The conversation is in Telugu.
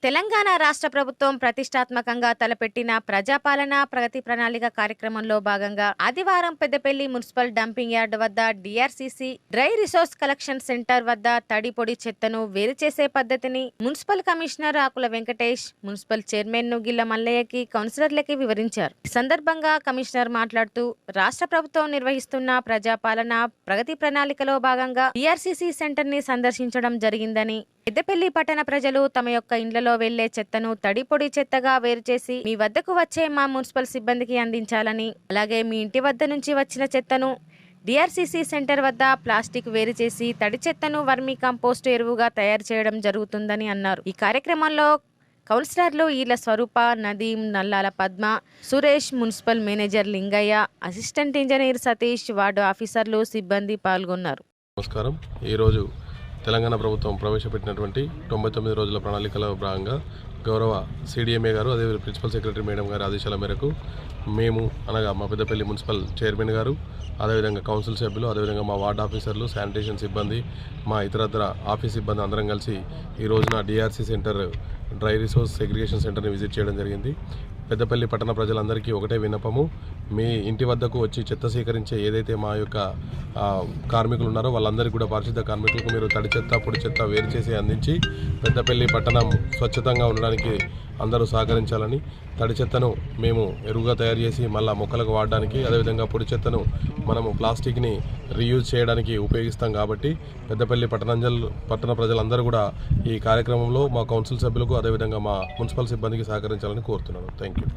తెలంగాణ రాష్ట్ర ప్రభుత్వం ప్రతిష్టాత్మకంగా తలపెట్టిన ప్రజాపాలన ప్రగతి ప్రణాళిక కార్యక్రమంలో భాగంగా ఆదివారం పెద్దపల్లి మున్సిపల్ డంపింగ్ యార్డ్ వద్ద DRCC dry resource collection centre వద్ద తడి పొడి చెత్తను వేరు చేసే పద్ధతిని మున్సిపల్ కమిషనర్ ఆకుల వెంకటేష్, మున్సిపల్ చైర్మన్ నుగిళ్ల మల్లయ్యకి కౌన్సిలర్లకి వివరించారు. ఈ సందర్భంగా కమిషనర్ మాట్లాడుతూ రాష్ట్ర ప్రభుత్వం నిర్వహిస్తున్న ప్రజాపాలన ప్రగతి ప్రణాళికలో భాగంగా డిఆర్సీసీ సెంటర్ ని సందర్శించడం జరిగిందని, పెద్దపల్లి పట్టణ ప్రజలు తమ యొక్క ఇండ్లలో వెళ్లే చెత్తను తడి పొడి చెత్తగా వేరు చేసి మీ వద్దకు వచ్చే మా మున్సిపల్ సిబ్బందికి అందించాలని, అలాగే మీ ఇంటి వద్ద నుంచి వచ్చిన చెత్తను డిఆర్సీసీ సెంటర్ వద్ద ప్లాస్టిక్ వేరు చేసి తడి చెత్తను వర్మీ కంపోస్ట్ ఎరువుగా తయారు చేయడం జరుగుతుందని అన్నారు. ఈ కార్యక్రమంలో కౌన్సిలర్లు Eela Swaroopa, Nadeem, Nallala Padma, Suresh, municipal manager Lingaiah, assistant engineer Satish, ward ఆఫీసర్లు, సిబ్బంది పాల్గొన్నారు. నమస్కారం. ఈరోజు తెలంగాణ ప్రభుత్వం ప్రవేశపెట్టినటువంటి 99 రోజుల ప్రణాళికలో భాగంగా గౌరవ సిడిఎంఏ గారు, అదే ప్రిన్సిపల్ సెక్రటరీ మేడం గారి ఆదేశాల మేరకు మేము అనగా మా పెద్దపల్లి మున్సిపల్ చైర్మన్ గారు, అదేవిధంగా కౌన్సిల్ సభ్యులు, అదేవిధంగా మా వార్డ్ ఆఫీసర్లు, శానిటేషన్ సిబ్బంది, మా ఇతరత్ర ఆఫీస్ సిబ్బంది అందరం కలిసి ఈ రోజున DRC centre dry resource segregation సెంటర్ని విజిట్ చేయడం జరిగింది. పెద్దపల్లి పట్టణ ప్రజలందరికీ ఒకటే విన్నపము, మీ ఇంటి వద్దకు వచ్చి చెత్త సేకరించే ఏదైతే మా యొక్క కార్మికులు ఉన్నారో వాళ్ళందరికీ కూడా, పారిశుద్ధ కార్మికులకు మీరు తడి చెత్త పొడి చెత్త వేరు చేసి అందించి పెద్దపల్లి పట్టణం స్వచ్ఛతంగా ఉండడానికి అందరూ సహకరించాలని, తడి చెత్తను మేము ఎరువుగా తయారు చేసి మళ్ళీ మొక్కలకు వాడడానికి, అదేవిధంగా పొడి చెత్తను మనము ప్లాస్టిక్ని రీయూజ్ చేయడానికి ఉపయోగిస్తాం కాబట్టి పెద్దపల్లి పట్టణ ప్రజలందరూ కూడా ఈ కార్యక్రమంలో మా కౌన్సిల్ సభ్యులకు, అదేవిధంగా మా మున్సిపల్ సిబ్బందికి సహకరించాలని కోరుతున్నాను. Thank you.